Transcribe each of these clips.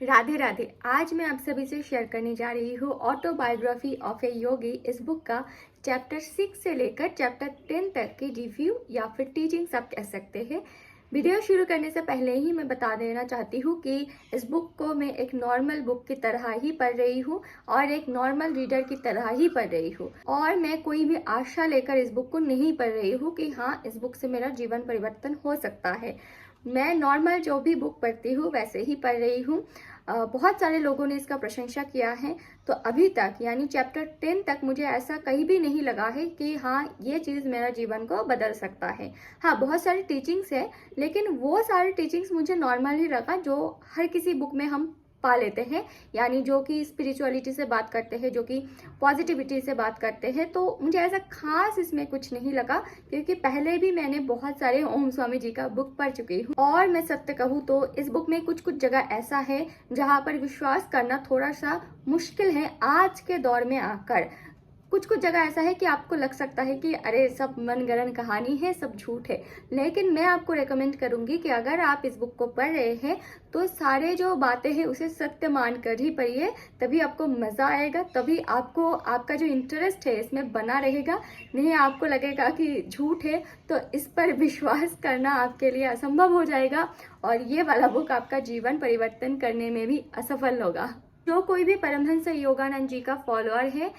राधे राधे। आज मैं आप सभी से शेयर करने जा रही हूँ ऑटोबायोग्राफी ऑफ ए योगी। इस बुक का चैप्टर 6 से लेकर चैप्टर 10 तक की रिव्यू या फिर टीचिंग्स आप कह सकते हैं। वीडियो शुरू करने से पहले ही मैं बता देना चाहती हूँ कि इस बुक को मैं एक नॉर्मल बुक की तरह ही पढ़ रही हूँ और एक नॉर्मल रीडर की तरह ही पढ़ रही हूँ, और मैं कोई भी आशा लेकर इस बुक को नहीं पढ़ रही हूँ कि हाँ, इस बुक से मेरा जीवन परिवर्तन हो सकता है। मैं नॉर्मल जो भी बुक पढ़ती हूँ वैसे ही पढ़ रही हूँ। बहुत सारे लोगों ने इसका प्रशंसा किया है, तो अभी तक यानी चैप्टर 10 तक मुझे ऐसा कहीं भी नहीं लगा है कि हाँ, ये चीज़ मेरा जीवन को बदल सकता है। हाँ, बहुत सारी टीचिंग्स है, लेकिन वो सारी टीचिंग्स मुझे नॉर्मल ही लगा जो हर किसी बुक में हम पा लेते हैं, यानी जो कि स्पिरिचुअलिटी से बात करते हैं, जो कि पॉजिटिविटी से बात करते हैं। तो मुझे ऐसा खास इसमें कुछ नहीं लगा, क्योंकि पहले भी मैंने बहुत सारे ओम स्वामी जी का बुक पढ़ चुकी हूँ। और मैं सत्य कहूँ तो इस बुक में कुछ कुछ जगह ऐसा है जहाँ पर विश्वास करना थोड़ा सा मुश्किल है आज के दौर में आकर। कुछ कुछ जगह ऐसा है कि आपको लग सकता है कि अरे सब मनगढ़ंत कहानी है, सब झूठ है, लेकिन मैं आपको रेकमेंड करूंगी कि अगर आप इस बुक को पढ़ रहे हैं तो सारे जो बातें हैं उसे सत्य मानकर ही पढ़िए, तभी आपको मजा आएगा, तभी आपको आपका जो इंटरेस्ट है इसमें बना रहेगा। नहीं आपको लगेगा कि झूठ है तो इस पर विश्वास करना आपके लिए असंभव हो जाएगा और ये वाला बुक आपका जीवन परिवर्तन करने में भी असफल होगा। जो कोई भी परमहंस योगानंद जी का फॉलोअर है,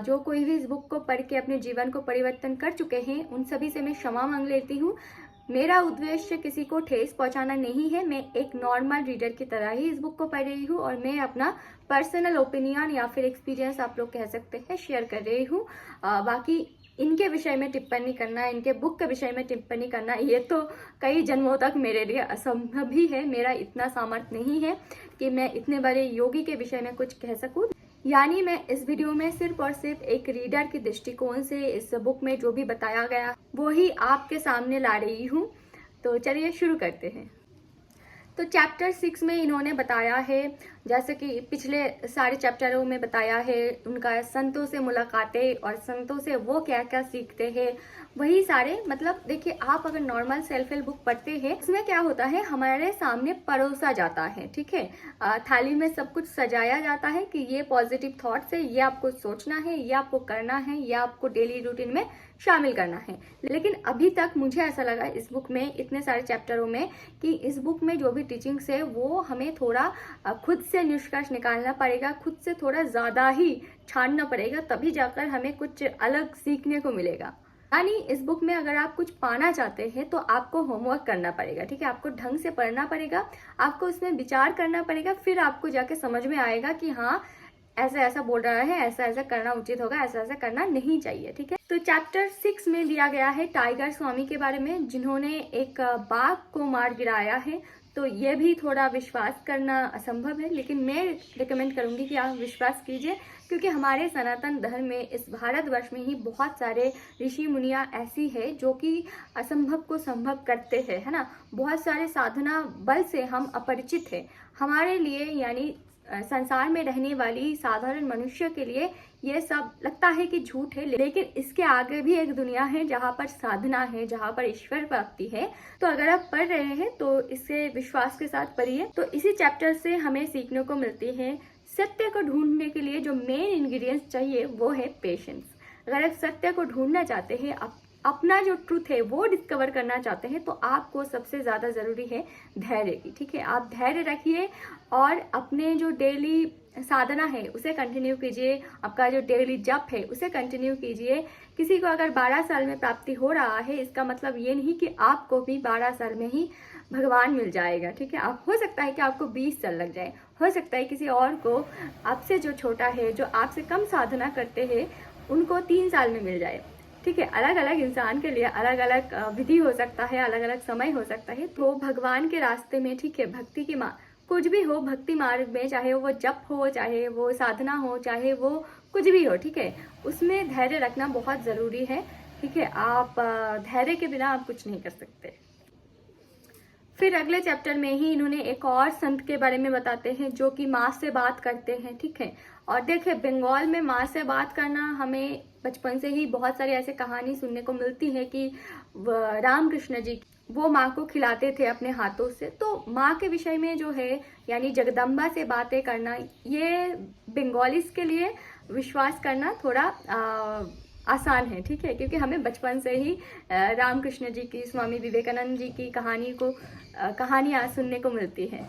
जो कोई भी इस बुक को पढ़ के अपने जीवन को परिवर्तन कर चुके हैं, उन सभी से मैं क्षमा मांग लेती हूँ। मेरा उद्देश्य किसी को ठेस पहुंचाना नहीं है, मैं एक नॉर्मल रीडर की तरह ही इस बुक को पढ़ रही हूँ और मैं अपना पर्सनल ओपिनियन या फिर एक्सपीरियंस आप लोग कह सकते हैं शेयर कर रही हूँ। बाकी इनके विषय में टिप्पणी करना, इनके बुक के विषय में टिप्पणी करना, ये तो कई जन्मों तक मेरे लिए असंभव ही है। मेरा इतना सामर्थ्य नहीं है कि मैं इतने बड़े योगी के विषय में कुछ कह सकूं। यानी मैं इस वीडियो में सिर्फ और सिर्फ एक रीडर के दृष्टिकोण से इस बुक में जो भी बताया गया वो ही आपके सामने ला रही हूँ। तो चलिए शुरू करते हैं। तो चैप्टर 6 में इन्होंने बताया है, जैसे कि पिछले सारे चैप्टरों में बताया है, उनका संतों से मुलाकातें और संतों से वो क्या क्या सीखते हैं, वही सारे। मतलब देखिए, आप अगर नॉर्मल सेल्फ हेल्प बुक पढ़ते हैं, उसमें क्या होता है, हमारे सामने परोसा जाता है, ठीक है, थाली में सब कुछ सजाया जाता है कि ये पॉजिटिव थॉट्स है, ये आपको सोचना है, ये आपको करना है, ये आपको डेली रूटीन में शामिल करना है। लेकिन अभी तक मुझे ऐसा लगा इस बुक में, इतने सारे चैप्टरों में, कि इस बुक में जो भी टीचिंग्स है वो हमें थोड़ा खुद से निष्कर्ष निकालना पड़ेगा, खुद से थोड़ा ज्यादा ही छानना पड़ेगा, तभी जाकर हमें कुछ अलग सीखने को मिलेगा। यानी इस बुक में अगर आप कुछ पाना चाहते हैं तो आपको होमवर्क करना पड़ेगा, ठीक है, आपको ढंग से पढ़ना पड़ेगा, आपको उसमें विचार करना पड़ेगा, फिर आपको जाके समझ में आएगा कि हाँ, ऐसा ऐसा बोल रहा है, ऐसा ऐसा करना उचित होगा, ऐसा ऐसा करना नहीं चाहिए, ठीक है। तो चैप्टर 6 में दिया गया है टाइगर स्वामी के बारे में, जिन्होंने एक बाघ को मार गिराया है। तो ये भी थोड़ा विश्वास करना असंभव है, लेकिन मैं रिकमेंड करूंगी कि आप विश्वास कीजिए, क्योंकि हमारे सनातन धर्म में, इस भारतवर्ष में ही बहुत सारे ऋषि मुनिया ऐसी है जो कि असंभव को संभव करते हैं, है ना। बहुत सारे साधना बल से हम अपरिचित हैं। हमारे लिए यानी संसार में रहने वाली साधारण मनुष्य के लिए ये सब लगता है कि झूठ है, लेकिन इसके आगे भी एक दुनिया है जहाँ पर साधना है, जहाँ पर ईश्वर प्राप्ति है। तो अगर आप पढ़ रहे हैं तो इसे विश्वास के साथ पढ़िए। तो इसी चैप्टर से हमें सीखने को मिलती है, सत्य को ढूंढने के लिए जो मेन इंग्रेडिएंट्स चाहिए वो है पेशेंस। अगर आप सत्य को ढूंढना चाहते हैं, अपना जो ट्रूथ है वो डिस्कवर करना चाहते हैं, तो आपको सबसे ज्यादा जरूरी है धैर्य की, ठीक है। आप धैर्य रखिए और अपने जो डेली साधना है उसे कंटिन्यू कीजिए, आपका जो डेली जप है उसे कंटिन्यू कीजिए। किसी को अगर 12 साल में प्राप्ति हो रहा है, इसका मतलब ये नहीं कि आपको भी 12 साल में ही भगवान मिल जाएगा, ठीक है। आप हो सकता है कि आपको 20 साल लग जाए, हो सकता है किसी और को आपसे जो छोटा है, जो आपसे कम साधना करते हैं, उनको 3 साल में मिल जाए, ठीक है। अलग अलग इंसान के लिए अलग अलग विधि हो सकता है, अलग अलग समय हो सकता है। तो भगवान के रास्ते में, ठीक है, भक्ति की कुछ भी हो, भक्ति मार्ग में, चाहे वो जप हो, चाहे वो साधना हो, चाहे वो कुछ भी हो, ठीक है, उसमें धैर्य रखना बहुत जरूरी है, ठीक है। आप धैर्य के बिना आप कुछ नहीं कर सकते। फिर अगले चैप्टर में ही इन्होंने एक और संत के बारे में बताते हैं जो कि माँ से बात करते हैं, ठीक है। और देखिए, बंगाल में माँ से बात करना, हमें बचपन से ही बहुत सारी ऐसे कहानी सुनने को मिलती है कि रामकृष्ण जी वो माँ को खिलाते थे अपने हाथों से। तो माँ के विषय में जो है यानी जगदम्बा से बातें करना, ये बंगालीज के लिए विश्वास करना थोड़ा आसान है, ठीक है, क्योंकि हमें बचपन से ही रामकृष्ण जी की, स्वामी विवेकानंद जी की कहानियाँ सुनने को मिलती है।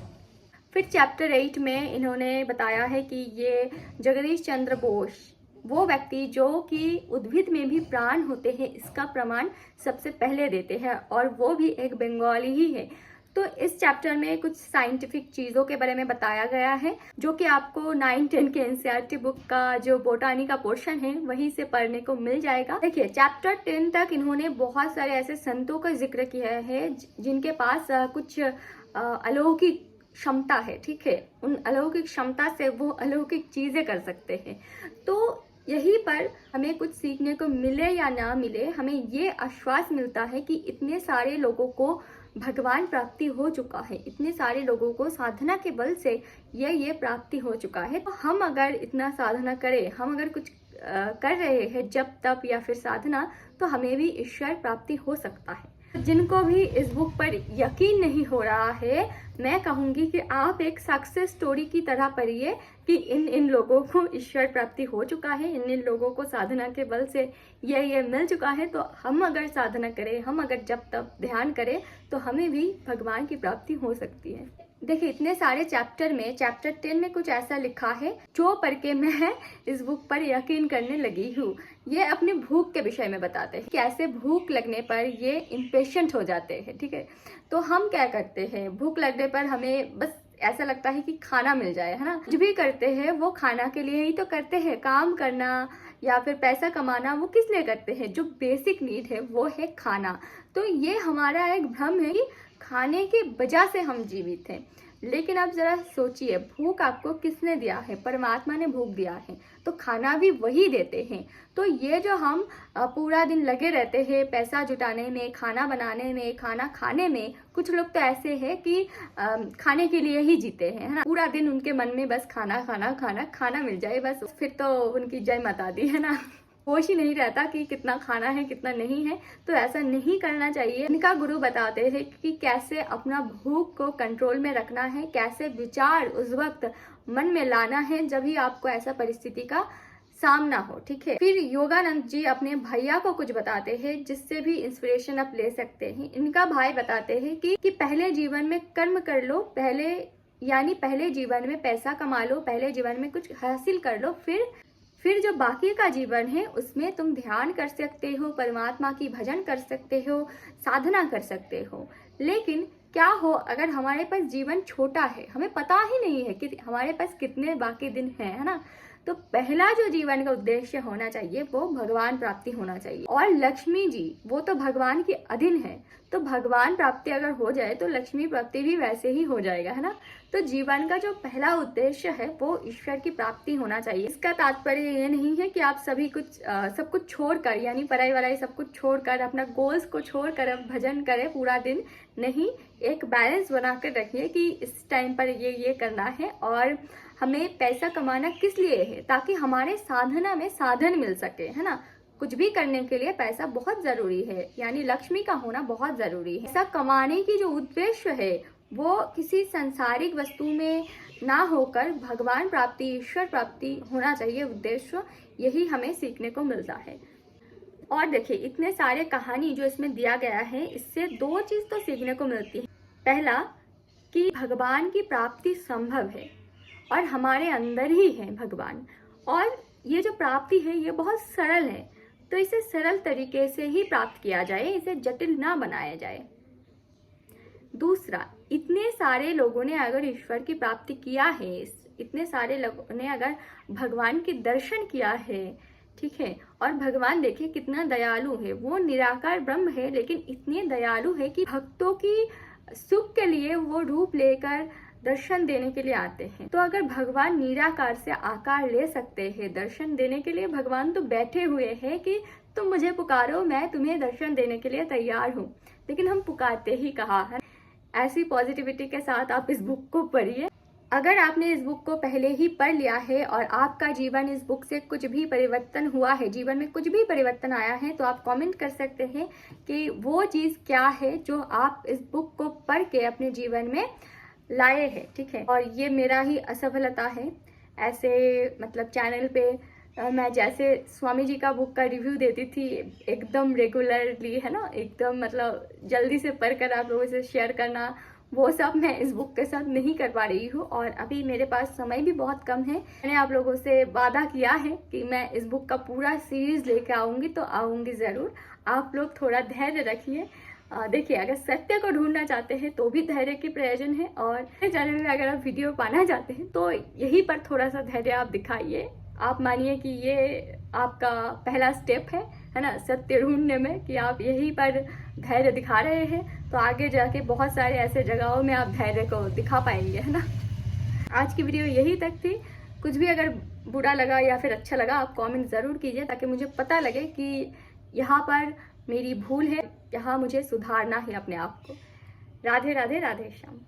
फिर चैप्टर 8 में इन्होंने बताया है कि ये जगदीश चंद्र बोस, वो व्यक्ति जो कि उद्भिद में भी प्राण होते हैं, इसका प्रमाण सबसे पहले देते हैं, और वो भी एक बंगाली ही है। तो इस चैप्टर में कुछ साइंटिफिक चीज़ों के बारे में बताया गया है, जो कि आपको 9-10 के एनसीईआरटी बुक का जो बोटानी का पोर्शन है वहीं से पढ़ने को मिल जाएगा। देखिए, चैप्टर 10 तक इन्होंने बहुत सारे ऐसे संतों का जिक्र किया है जिनके पास कुछ अलौकिक क्षमता है, ठीक है, उन अलौकिक क्षमता से वो अलौकिक चीजें कर सकते हैं। तो यहीं पर हमें कुछ सीखने को मिले या ना मिले, हमें ये आश्वास मिलता है कि इतने सारे लोगों को भगवान प्राप्ति हो चुका है, इतने सारे लोगों को साधना के बल से ये प्राप्ति हो चुका है। तो हम अगर इतना साधना करें, हम अगर कुछ कर रहे हैं जब तप या फिर साधना, तो हमें भी ईश्वर प्राप्ति हो सकता है। जिनको भी इस बुक पर यकीन नहीं हो रहा है, मैं कहूँगी कि आप एक सक्सेस स्टोरी की तरह पढ़िए कि इन लोगों को ईश्वर प्राप्ति हो चुका है, इन लोगों को साधना के बल से ये मिल चुका है। तो हम अगर साधना करें, हम अगर जब तब ध्यान करें, तो हमें भी भगवान की प्राप्ति हो सकती है। देखिए, इतने सारे चैप्टर में चैप्टर 10 में कुछ ऐसा लिखा है जो पढ़ के मैं इस बुक पर यकीन करने लगी हूँ। ये अपनी भूख के विषय में बताते हैं, कैसे भूख लगने पर ये इम्पेशेंट हो जाते हैं, ठीक है। तो हम क्या करते हैं, भूख लगने पर हमें बस ऐसा लगता है कि खाना मिल जाए, है ना। जो भी करते हैं वो खाना के लिए ही तो करते हैं। काम करना या फिर पैसा कमाना वो किस लिए करते हैं? जो बेसिक नीड है वो है खाना। तो ये हमारा एक भ्रम है कि खाने की वजह से हम जीवित हैं। लेकिन आप जरा सोचिए, भूख आपको किसने दिया है? परमात्मा ने भूख दिया है, तो खाना भी वही देते हैं। तो ये जो हम पूरा दिन लगे रहते हैं पैसा जुटाने में, खाना बनाने में, खाना खाने में, कुछ लोग तो ऐसे हैं कि खाने के लिए ही जीते हैं, है ना। पूरा दिन उनके मन में बस खाना खाना खाना खाना मिल जाए बस, फिर तो उनकी जय माता दी, है ना। होश ही नहीं रहता कि कितना खाना है कितना नहीं है। तो ऐसा नहीं करना चाहिए। इनका गुरु बताते हैं कि कैसे अपना भूख को कंट्रोल में रखना है, कैसे विचार उस वक्त मन में लाना है जब भी आपको ऐसा परिस्थिति का सामना हो, ठीक है। फिर योगानंद जी अपने भैया को कुछ बताते हैं जिससे भी इंस्पिरेशन आप ले सकते हैं। इनका भाई बताते हैं कि पहले जीवन में कर्म कर लो, पहले जीवन में पैसा कमा लो, पहले जीवन में कुछ हासिल कर लो, फिर जो बाकी का जीवन है उसमें तुम ध्यान कर सकते हो, परमात्मा की भजन कर सकते हो, साधना कर सकते हो। लेकिन क्या हो अगर हमारे पास जीवन छोटा है, हमें पता ही नहीं है कि हमारे पास कितने बाकी दिन हैं, है ना। तो पहला जो जीवन का उद्देश्य होना चाहिए वो भगवान प्राप्ति होना चाहिए। और लक्ष्मी जी वो तो भगवान के अधीन है, तो भगवान प्राप्ति अगर हो जाए तो लक्ष्मी प्राप्ति भी वैसे ही हो जाएगा, है ना। तो जीवन का जो पहला उद्देश्य है वो ईश्वर की प्राप्ति होना चाहिए। इसका तात्पर्य ये नहीं है कि आप सब कुछ छोड़कर, यानी पढ़ाई वढ़ाई सब कुछ छोड़कर, अपना गोल्स को छोड़कर अब भजन करें पूरा दिन। नहीं, एक बैलेंस बनाकर रखिए कि इस टाइम पर ये करना है। और हमें पैसा कमाना किस लिए है? ताकि हमारे साधना में साधन मिल सके, है ना। कुछ भी करने के लिए पैसा बहुत जरूरी है, यानी लक्ष्मी का होना बहुत जरूरी है। पैसा कमाने की जो उद्देश्य है वो किसी सांसारिक वस्तु में ना होकर भगवान प्राप्ति, ईश्वर प्राप्ति होना चाहिए उद्देश्य। यही हमें सीखने को मिलता है। और देखिए, इतने सारे कहानी जो इसमें दिया गया है, इससे दो चीज तो सीखने को मिलती है। पहला कि भगवान की प्राप्ति संभव है और हमारे अंदर ही है भगवान, और ये जो प्राप्ति है ये बहुत सरल है। तो इसे सरल तरीके से ही प्राप्त किया जाए, इसे जटिल ना बनाया जाए। दूसरा, इतने सारे लोगों ने अगर ईश्वर की प्राप्ति किया है, इतने सारे लोगों ने अगर भगवान के दर्शन किया है, ठीक है, और भगवान देखिए कितना दयालु है। वो निराकार ब्रह्म है लेकिन इतने दयालु है कि भक्तों की सुख के लिए वो रूप लेकर दर्शन देने के लिए आते हैं। तो अगर भगवान निराकार से आकार ले सकते हैं दर्शन देने के लिए, भगवान तो बैठे हुए हैं कि तुम मुझे पुकारो, मैं तुम्हें दर्शन देने के लिए तैयार हूँ। लेकिन हम पुकारते ही कहाँ है। ऐसी पॉजिटिविटी के साथ आप इस बुक को पढ़िए। अगर आपने इस बुक को पहले ही पढ़ लिया है और आपका जीवन इस बुक से कुछ भी परिवर्तन हुआ है, जीवन में कुछ भी परिवर्तन आया है, तो आप कमेंट कर सकते हैं कि वो चीज़ क्या है जो आप इस बुक को पढ़ के अपने जीवन में लाए हैं, ठीक है। और ये मेरा ही असफलता है। ऐसे मतलब चैनल पे मैं जैसे स्वामी जी का बुक का रिव्यू देती थी एकदम रेगुलरली, है ना, एकदम मतलब जल्दी से पढ़कर आप लोगों से शेयर करना, वो सब मैं इस बुक के साथ नहीं कर पा रही हूँ। और अभी मेरे पास समय भी बहुत कम है। मैंने आप लोगों से वादा किया है कि मैं इस बुक का पूरा सीरीज लेके आऊँगी, तो आऊँगी ज़रूर। आप लोग थोड़ा धैर्य रखिए। देखिए, अगर सत्य को ढूंढना चाहते हैं तो भी धैर्य की प्रयोजन है, और मेरे चैनल में अगर आप वीडियो पाना चाहते हैं तो यहीं पर थोड़ा सा धैर्य आप दिखाइए। आप मानिए कि ये आपका पहला स्टेप है ना, सत्य ढूंढने में, कि आप यहीं पर धैर्य दिखा रहे हैं, तो आगे जाके बहुत सारे ऐसे जगहों में आप धैर्य को दिखा पाएंगे, है ना। आज की वीडियो यही तक थी। कुछ भी अगर बुरा लगा या फिर अच्छा लगा, आप कमेंट ज़रूर कीजिए, ताकि मुझे पता लगे कि यहाँ पर मेरी भूल है, यहाँ मुझे सुधारना है अपने आप को। राधे राधे, राधे श्याम।